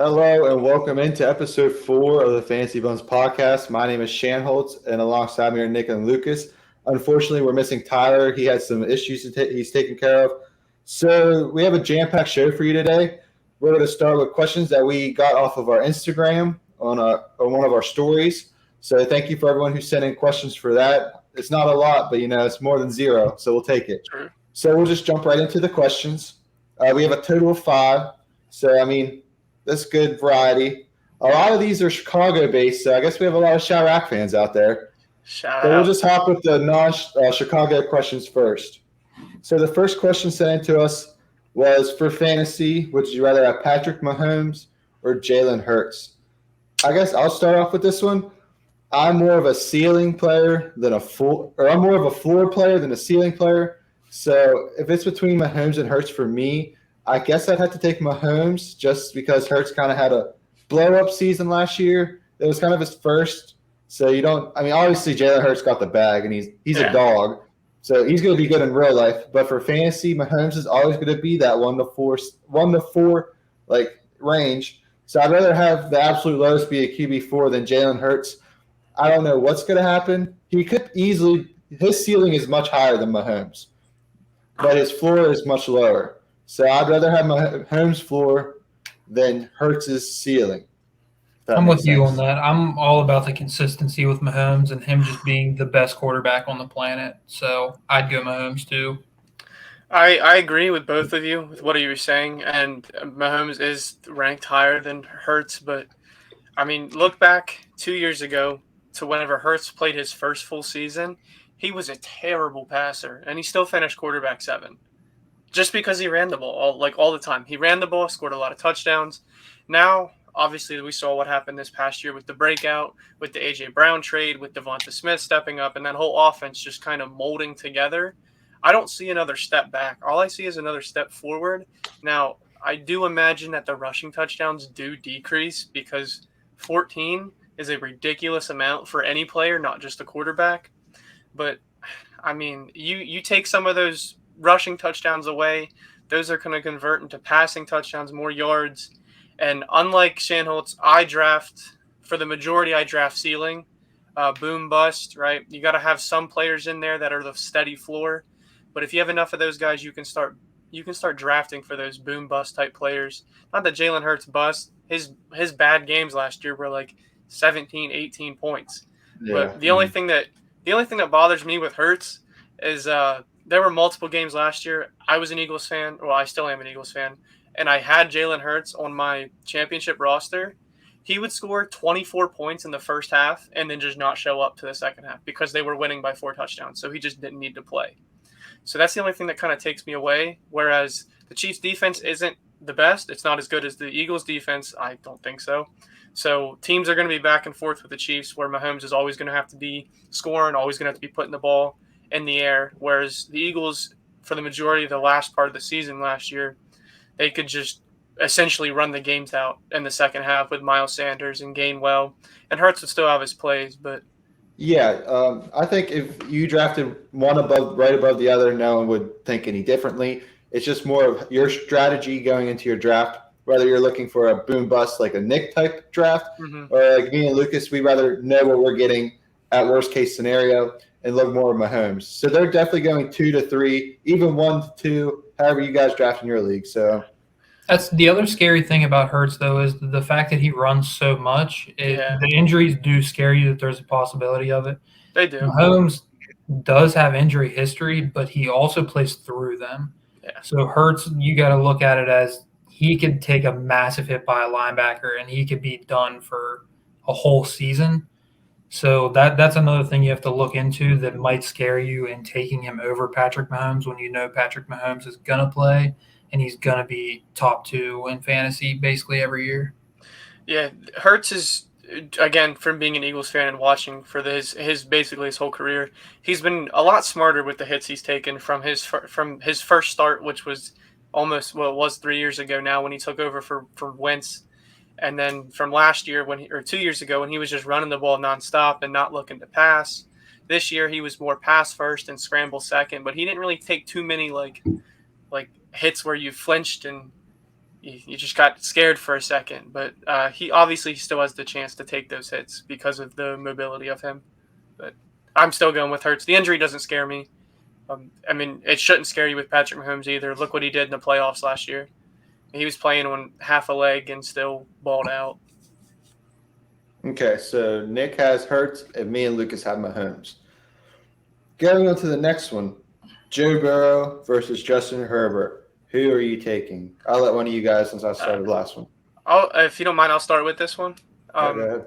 Hello and welcome into episode 4 of the Fantasy Bones podcast. My name is Shan Holtz, and alongside me are Nick and Lucas. Unfortunately, we're missing Tyler. He had some issues he's taking care of. So we have a jam-packed show for you today. We're going to start with questions that we got off of our Instagram on one of our stories. So thank you for everyone who sent in questions for that. It's not a lot, but it's more than zero, so we'll take it. Sure. So we'll just jump right into the questions. We have a total of 5. So that's good variety. A lot of these are Chicago-based, so I guess we have a lot of Chirac fans out there. Shout So we'll out. just hop with the non-Chicago questions first. So the first question sent in to us was for fantasy, would you rather have Patrick Mahomes or Jalen Hurts? I guess I'll start off with this one. I'm more of a ceiling player than I'm more of a floor player than a ceiling player. So if it's between Mahomes and Hurts for me, I guess I'd have to take Mahomes just because Hurts kind of had a blow up season last year. It was kind of his first. So you don't. I mean, obviously Jalen Hurts got the bag, and he's a dog. So he's going to be good in real life. But for fantasy, Mahomes is always going to be that 1 to 4 like range. So I'd rather have the absolute lowest be a QB4 than Jalen Hurts. I don't know what's going to happen. He could easily. His ceiling is much higher than Mahomes, but his floor is much lower. So I'd rather have Mahomes' floor than Hurts' ceiling. I'm with you on that. I'm all about the consistency with Mahomes and him just being the best quarterback on the planet. So I'd go Mahomes too. I agree with both of you with what you were saying, and Mahomes is ranked higher than Hurts. But I mean, look back 2 years ago to whenever Hurts played his first full season. He was a terrible passer, and he still finished quarterback 7, just because he ran the ball all the time. He ran the ball, scored a lot of touchdowns. Now, obviously, we saw what happened this past year with the breakout, with the A.J. Brown trade, with Devonta Smith stepping up, and that whole offense just kind of molding together. I don't see another step back. All I see is another step forward. Now, I do imagine that the rushing touchdowns do decrease because 14 is a ridiculous amount for any player, not just a quarterback. But, I mean, you take some of those rushing touchdowns away, those are going to convert into passing touchdowns, more yards. And unlike Shanholtz, for the majority, I draft ceiling, boom bust, right? You got to have some players in there that are the steady floor. But if you have enough of those guys, you can start drafting for those boom bust type players. Not that Jalen Hurts bust. His bad games last year were like 17, 18 points. Yeah. But the only thing that bothers me with Hurts is there were multiple games last year. I was an Eagles fan. Well, I still am an Eagles fan. And I had Jalen Hurts on my championship roster. He would score 24 points in the first half and then just not show up to the second half because they were winning by 4 touchdowns. So he just didn't need to play. So that's the only thing that kind of takes me away. Whereas the Chiefs defense isn't the best. It's not as good as the Eagles defense. I don't think so. So teams are going to be back and forth with the Chiefs where Mahomes is always going to have to be scoring, always going to have to be putting the ball in the air. Whereas the Eagles, for the majority of the last part of the season last year, they could just essentially run the games out in the second half with Miles Sanders and Gainwell. And Hurts would still have his plays, but yeah, I think if you drafted one right above the other, no one would think any differently. It's just more of your strategy going into your draft. Whether you're looking for a boom bust like a Nick type draft, or like me and Lucas, we rather know what we're getting at worst case scenario and look more at Mahomes. So they're definitely going 2 to 3, even 1 to 2, however you guys draft in your league. So that's the other scary thing about Hurts, though, is the fact that he runs so much. The injuries do scare you that there's a possibility of it. They do. Mahomes does have injury history, but he also plays through them. Yeah. So Hurts, you got to look at it as he could take a massive hit by a linebacker and he could be done for a whole season. So that's another thing you have to look into that might scare you in taking him over Patrick Mahomes when you know Patrick Mahomes is going to play and he's going to be top 2 in fantasy basically every year. Yeah, Hurts is, again, from being an Eagles fan and watching for his basically his whole career, he's been a lot smarter with the hits he's taken from his first start, which was it was 3 years ago now when he took over for Wentz. And then from last year 2 years ago when he was just running the ball nonstop and not looking to pass. This year he was more pass first and scramble second, but he didn't really take too many like hits where you flinched and you just got scared for a second. But he obviously still has the chance to take those hits because of the mobility of him. But I'm still going with Hurts. The injury doesn't scare me. I mean, it shouldn't scare you with Patrick Mahomes either. Look what he did in the playoffs last year. He was playing on half a leg and still balled out. Okay, so Nick has Hurts, and me and Lucas have Mahomes. Going on to the next one, Joe Burrow versus Justin Herbert. Who are you taking? I'll let one of you guys, since I started the last one. If you don't mind, I'll start with this one. Go ahead.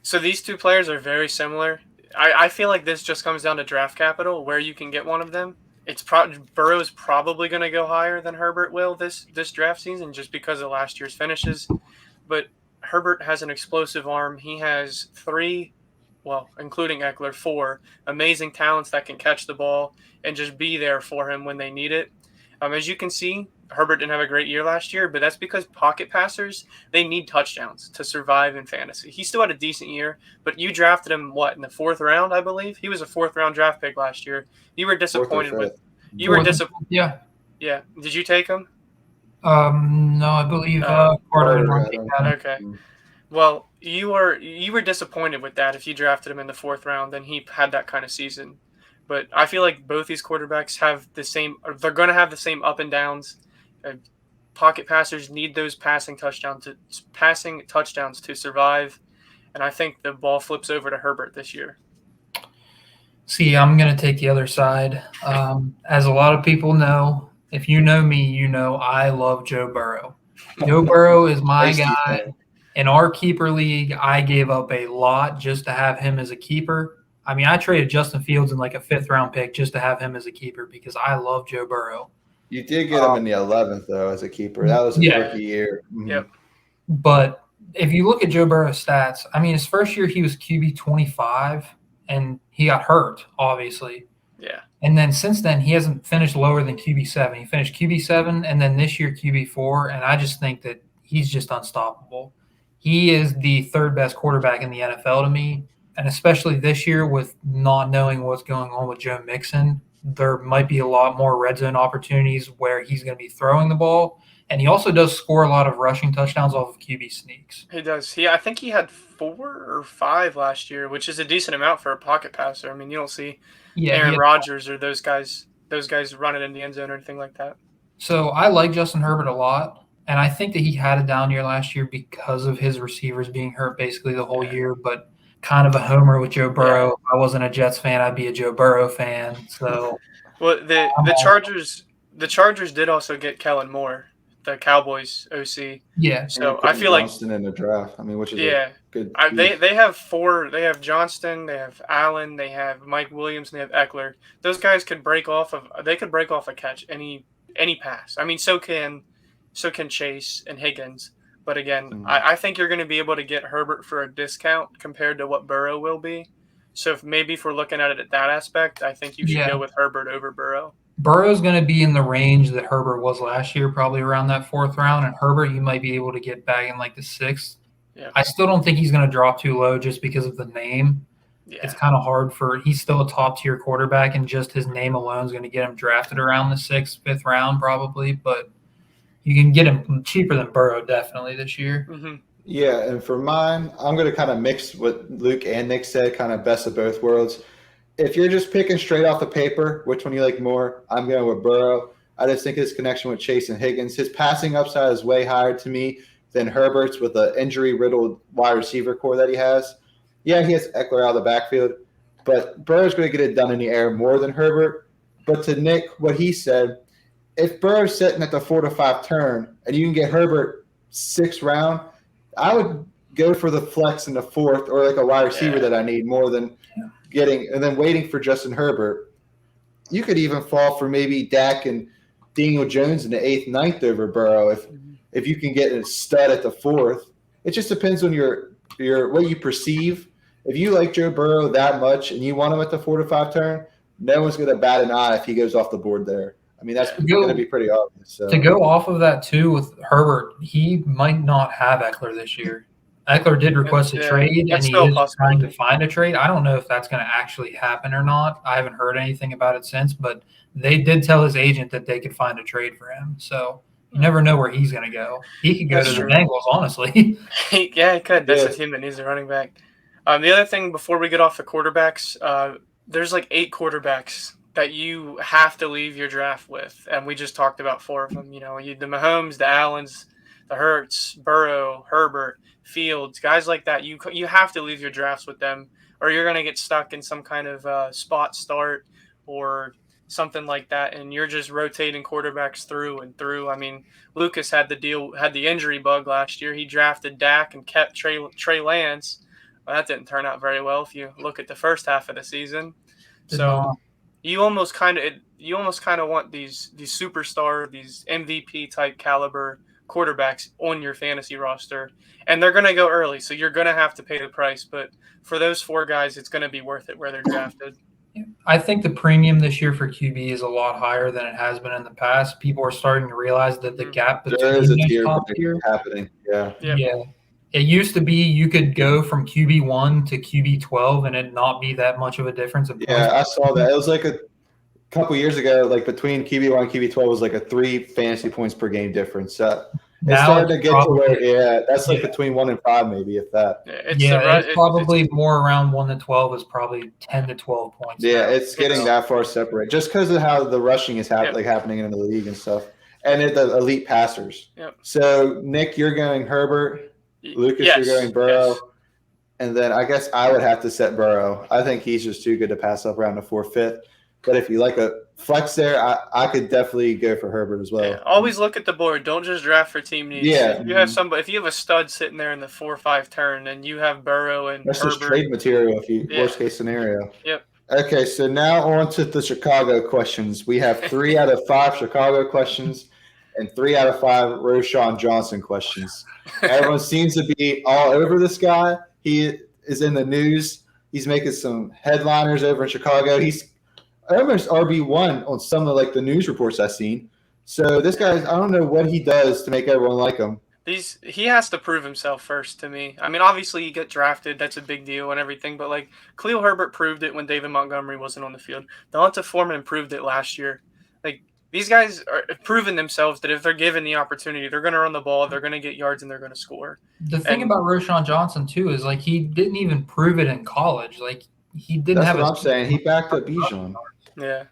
So these two players are very similar. I feel like this just comes down to draft capital, where you can get one of them. Burrow's probably going to go higher than Herbert will this draft season just because of last year's finishes. But Herbert has an explosive arm. He has including Eckler, 4 amazing talents that can catch the ball and just be there for him when they need it. As you can see, Herbert didn't have a great year last year, but that's because pocket passers, they need touchdowns to survive in fantasy. He still had a decent year, but you drafted him, in the 4th round, I believe? He was a 4th-round draft pick last year. You were disappointed with – You were disappointed. Yeah. Yeah. Did you take him? No, I believe Carter Carter had him. Okay. Well, you were disappointed with that if you drafted him in the 4th round, then he had that kind of season. But I feel like both these quarterbacks have the same – they're going to have the same up and downs. Pocket passers need those passing touchdowns to survive, and I think the ball flips over to Herbert this year. See, I'm going to take the other side. As a lot of people know, if you know me, you know I love Joe Burrow. Joe Burrow is my guy. In our keeper league, I gave up a lot just to have him as a keeper. I mean, I traded Justin Fields in like a 5th-round pick just to have him as a keeper because I love Joe Burrow. You did get him in the 11th, though, as a keeper. That was a rookie year. Mm-hmm. Yep. But if you look at Joe Burrow's stats, I mean, his first year he was QB 25, and he got hurt, obviously. Yeah. And then since then, he hasn't finished lower than QB 7. He finished QB 7, and then this year QB 4, and I just think that he's just unstoppable. He is the 3rd best quarterback in the NFL to me, and especially this year with not knowing what's going on with Joe Mixon, there might be a lot more red zone opportunities where he's going to be throwing the ball. And he also does score a lot of rushing touchdowns off of QB sneaks. He does. I think he had 4 or 5 last year, which is a decent amount for a pocket passer. I mean, you don't see Aaron Rodgers or those guys running in the end zone or anything like that. So I like Justin Herbert a lot, and I think that he had a down year last year because of his receivers being hurt basically the whole year, but kind of a homer with Joe Burrow. If I wasn't a Jets fan, I'd be a Joe Burrow fan. So well, the Chargers did also get Kellen Moore, the Cowboys OC. Yeah. So I feel like Johnston in the draft. I mean, which is good. They have 4. They have Johnston, they have Allen, they have Mike Williams, and they have Eckler. Those guys could break off a catch any pass. I mean, so can Chase and Higgins. But again, I think you're going to be able to get Herbert for a discount compared to what Burrow will be. So if we're looking at it at that aspect, I think you should go with Herbert over Burrow. Burrow's going to be in the range that Herbert was last year, probably around that 4th round. And Herbert, you might be able to get back in like the 6th. Yeah. I still don't think he's going to drop too low just because of the name. Yeah. It's kind of hard he's still a top-tier quarterback, and just his name alone is going to get him drafted around the 6th, 5th round probably. But you can get him cheaper than Burrow definitely this year. Mm-hmm. Yeah, and for mine, I'm going to kind of mix what Luke and Nick said, kind of best of both worlds. If you're just picking straight off the paper, which one you like more, I'm going with Burrow. I just think his connection with Chase and Higgins, his passing upside is way higher to me than Herbert's with the injury-riddled wide receiver core that he has. Yeah, he has Eckler out of the backfield, but Burrow's going to get it done in the air more than Herbert. But to Nick, what he said, if Burrow's sitting at the 4 to 5 turn and you can get Herbert 6th round, I would go for the flex in the 4th or like a wide receiver that I need more than getting and then waiting for Justin Herbert. You could even fall for maybe Dak and Daniel Jones in the 8th, 9th over Burrow if you can get a stud at the 4th. It just depends on your what you perceive. If you like Joe Burrow that much and you want him at the 4 to 5 turn, no one's going to bat an eye if he goes off the board there. I mean, that's going to be pretty obvious. So. To go off of that, too, with Herbert, he might not have Eckler this year. Eckler did request a trade, and he is trying to find a trade. I don't know if that's going to actually happen or not. I haven't heard anything about it since, but they did tell his agent that they could find a trade for him. So You never know where he's going to go. He could go That's to the true. Bengals, honestly. Yeah, he could. That's Yeah. a team that needs a running back. The other thing before we get off the quarterbacks, there's like 8 quarterbacks that you have to leave your draft with, and we just talked about 4 of them. You know, the Mahomes, the Allens, the Hurts, Burrow, Herbert, Fields, guys like that. You have to leave your drafts with them, or you're gonna get stuck in some kind of spot start or something like that, and you're just rotating quarterbacks through and through. I mean, Lucas had the injury bug last year. He drafted Dak and kept Trey Lance. Well, that didn't turn out very well if you look at the first half of the season. Did So not. you almost kind of want these superstar, these MVP type caliber quarterbacks on your fantasy roster, and they're going to go early, so you're going to have to pay the price. But for those 4 guys, it's going to be worth it where they're drafted. I think the premium this year for QB is a lot higher than it has been in the past. People are starting to realize that the gap between There is a those tier top break tier. happening. Yeah. Yep. Yeah. It used to be you could go from QB1 to QB12 and it not be that much of a difference. In Yeah, I points. saw that. It was like a couple years ago, like between QB1 and QB12 was like a 3 fantasy points per game difference. It's Now starting to it's get probably- to where, that's like yeah. between 1 and 5, maybe, if that. It's probably more around 1 to 12 is probably 10 to 12 points. Yeah, now. it's getting that far separate just because of how the rushing is happening in the league and stuff, and the elite passers. Yep. So, Nick, you're going Herbert. Lucas, Yes, you're going Burrow. yes. And then I guess I would have to set Burrow. I think he's just too good to pass up around the 4th, 5th. But if you like a flex there, I could definitely go for Herbert as well. Yeah, always look at the board. Don't just draft for team needs. Yeah. If you have a stud sitting there in the 4 or 5 turn, and you have Burrow and That's Herbert, just trade material if you Yeah. worst case scenario. Yep. Okay, so now on to the Chicago questions. We have 3 out of 5 Chicago questions and 3 out of 5 Roschon Johnson questions. Everyone seems to be all over this guy. He is in the news. He's making some headliners over in Chicago. He's almost RB1 on some of like the news reports I've seen. So this guy, I don't know what he does to make everyone like him. He has to prove himself first to me. I mean, obviously you get drafted, that's a big deal and everything, but like Khalil Herbert proved it when David Montgomery wasn't on the field. Devonta Foreman proved it last year. Like these guys are proven themselves that if they're given the opportunity, they're going to run the ball, they're going to get yards, and they're going to score. The thing about Roschon Johnson too is like he didn't even prove it in college. Like he didn't That's have. what I'm saying. He backed up Bijan. Yeah.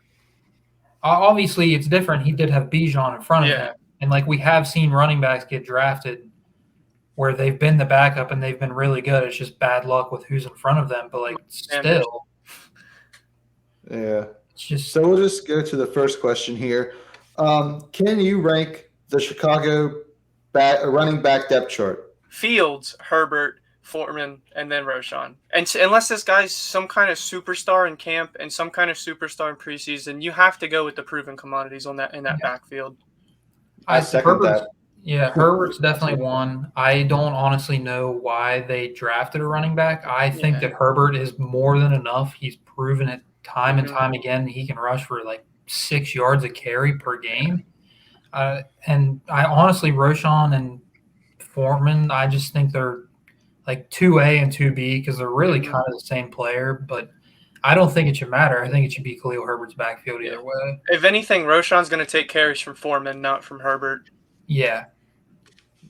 Obviously, it's different. He did have Bijan in front of Yeah. him, and like we have seen running backs get drafted where they've been the backup and they've been really good. It's just bad luck with who's in front of them. But like still, Yeah. it's just So we'll just go to the first question here. Can you rank the Chicago running back depth chart? Fields, Herbert, Foreman, and then Roschon. And unless this guy's some kind of superstar in camp and some kind of superstar in preseason, you have to go with the proven commodities in that backfield. I second that. Yeah, Herbert's definitely one. I don't honestly know why they drafted a running back. I think that Herbert is more than enough. He's proven it time and time again. He can rush for like 6 yards a carry per game. And I honestly, Roschon and Foreman, I just think they're like 2A and 2B because they're really kind of the same player. But I don't think it should matter. I think it should be Khalil Herbert's backfield either way. If anything, Roschon's going to take carries from Foreman, not from Herbert. Yeah.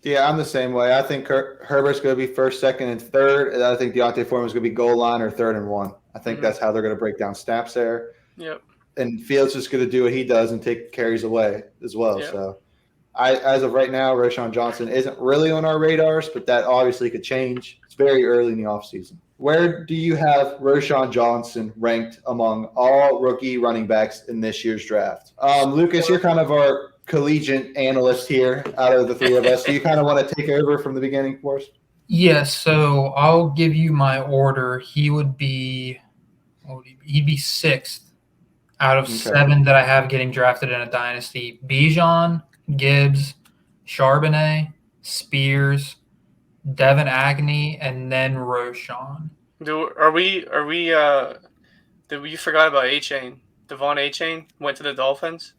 Yeah, I'm the same way. I think Herbert's going to be first, second, and third. And I think Deontay Foreman's going to be goal line or 3rd and 1. I think that's how they're going to break down snaps there. Yep. And Fields is going to do what he does and take carries away as well. Yep. So, as of right now, Roschon Johnson isn't really on our radars, but that obviously could change. It's very early in the offseason. Where do you have Roschon Johnson ranked among all rookie running backs in this year's draft? Lucas, you're kind of our collegiate analyst here out of the 3 of us. Do you kind of want to take over from the beginning for us? Yes, so I'll give you my order. He would be he'd be 6th out of 7 that I have getting drafted in a dynasty. Bijan, Gibbs, Charbonnet, Spears, Devin Agnew, and then Roschon. You forgot about A-Chain. Devon A-Chain went to the Dolphins?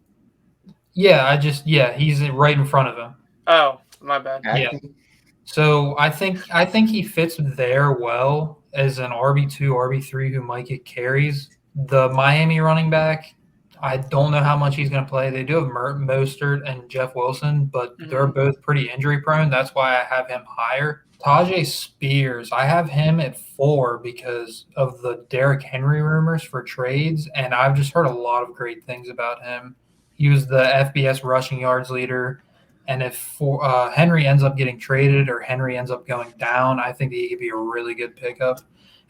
Yeah, he's right in front of him. Oh, my bad. Yeah. So I think he fits there well as an RB2, RB3 who might get carries. The Miami running back, I don't know how much he's going to play. They do have Mostert and Jeff Wilson, but they're both pretty injury prone. That's why I have him higher. Tajay Spears, I have him at 4 because of the Derrick Henry rumors for trades, and I've just heard a lot of great things about him. He was the FBS rushing yards leader, and if Henry ends up getting traded or Henry ends up going down, I think that he could be a really good pickup.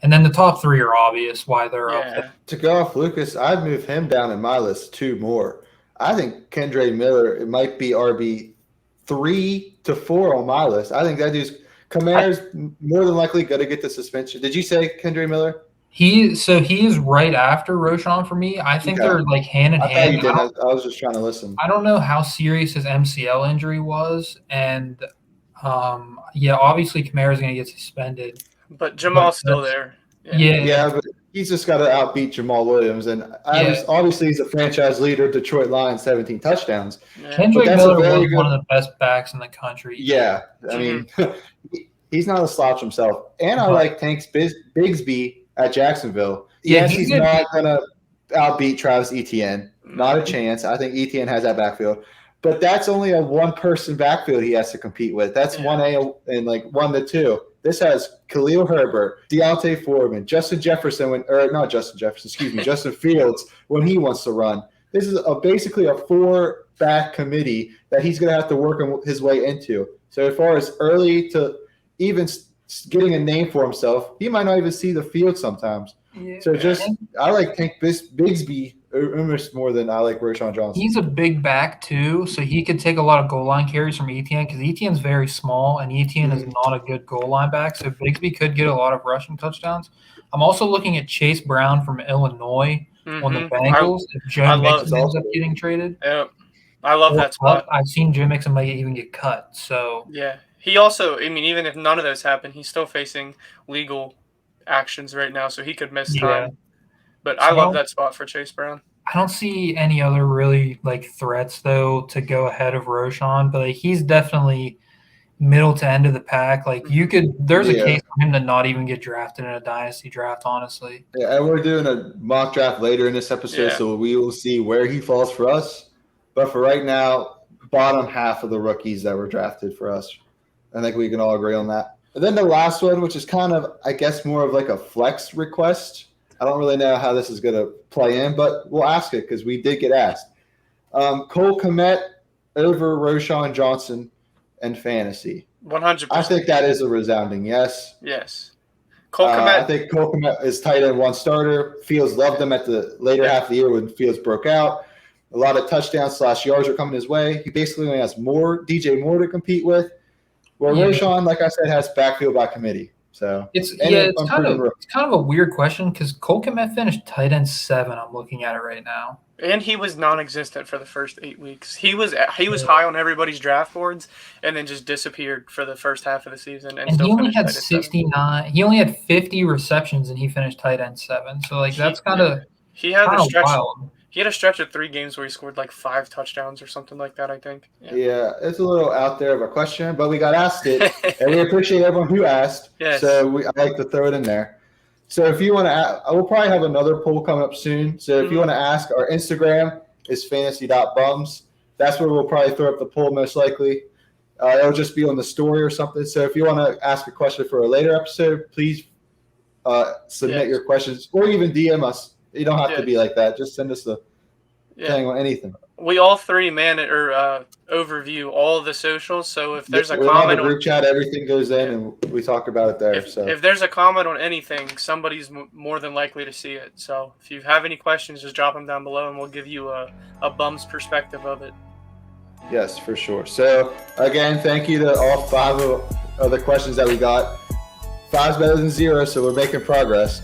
And then the top 3 are obvious why they're up there. To go off Lucas, I'd move him down in my list 2 more. I think Kendre Miller, it might be RB 3 to 4 on my list. I think that dude's Kamara's more than likely going to get the suspension. Did you say Kendre Miller? He is right after Roschon for me. I think they're like hand in I hand. thought you did. I was just trying to listen. I don't know how serious his MCL injury was, and obviously Kamara's going to get suspended. But Jamal's still there. Yeah, but he's just got to outbeat Jamal Williams, and obviously he's a franchise leader. Detroit Lions, 17 touchdowns. Kendrick Miller was one of the best backs in the country. Yeah, I mean, he's not a slouch himself. And I like Tanks Bigsby at Jacksonville. Yes, he's not going to outbeat Travis Etienne. Not a chance. I think Etienne has that backfield. But that's only a one-person backfield he has to compete with. That's 1A and like 1 to 2. This has Khalil Herbert, Deontay Foreman, Justin Fields when he wants to run. This is basically a 4-back committee that he's going to have to work his way into. So as far as early to even getting a name for himself, he might not even see the field sometimes. Yeah. So I like Tank Bigsby almost more than I like Roschon Johnson. He's a big back too, so he could take a lot of goal line carries from Etienne because Etienne's very small and Etienne is not a good goal line back. So Bigsby could get a lot of rushing touchdowns. I'm also looking at Chase Brown from Illinois on the Bengals. If Joe Mixon ends up getting traded, I love that spot. I've seen Joe Mixon might even get cut. So yeah, he also. I mean, even if none of those happen, he's still facing legal actions right now, so he could miss time. But I love that spot for Chase Brown. I don't see any other really threats though to go ahead of Roschon, but he's definitely middle to end of the pack. There's a case for him to not even get drafted in a dynasty draft, honestly. Yeah, and we're doing a mock draft later in this episode, so we will see where he falls for us. But for right now, bottom half of the rookies that were drafted for us. I think we can all agree on that. And then the last one, which is kind of, I guess, more of like a flex request. I don't really know how this is going to play in, but we'll ask it because we did get asked. Cole Kmet over Roschon Johnson and fantasy. 100%. I think that is a resounding yes. Yes. Cole Kmet. I think Cole Kmet is tight end 1 starter. Fields loved him at the later half of the year when Fields broke out. A lot of touchdowns / yards are coming his way. He basically only has DJ Moore to compete with. Where Roschon, like I said, has backfield by committee. So it's kind of a weird question because Cole Kmet finished tight end 7. I'm looking at it right now, and he was non-existent for the first 8 weeks. He was high on everybody's draft boards, and then just disappeared for the first half of the season. And still he only had 69. He only had 50 receptions, and he finished tight end 7. So that's kind of wild. He had a stretch of 3 games where he scored 5 touchdowns or something like that, I think. Yeah, it's a little out there of a question, but we got asked it, and we appreciate everyone who asked. Yes. So I like to throw it in there. So if you want to – we'll probably have another poll coming up soon. So if you want to ask, our Instagram is fantasy.bums. That's where we'll probably throw up the poll most likely. It'll just be on the story or something. So if you want to ask a question for a later episode, please submit your questions or even DM us. You don't have to be like that. Just send us the thing on anything. We all 3 overview all the socials. So if there's a comment on the group chat, everything goes in and we talk about it there. If there's a comment on anything, somebody's more than likely to see it. So if you have any questions, just drop them down below and we'll give you a bum's perspective of it. Yes, for sure. So again, thank you to all 5 of the questions that we got. 5's better than 0, so we're making progress.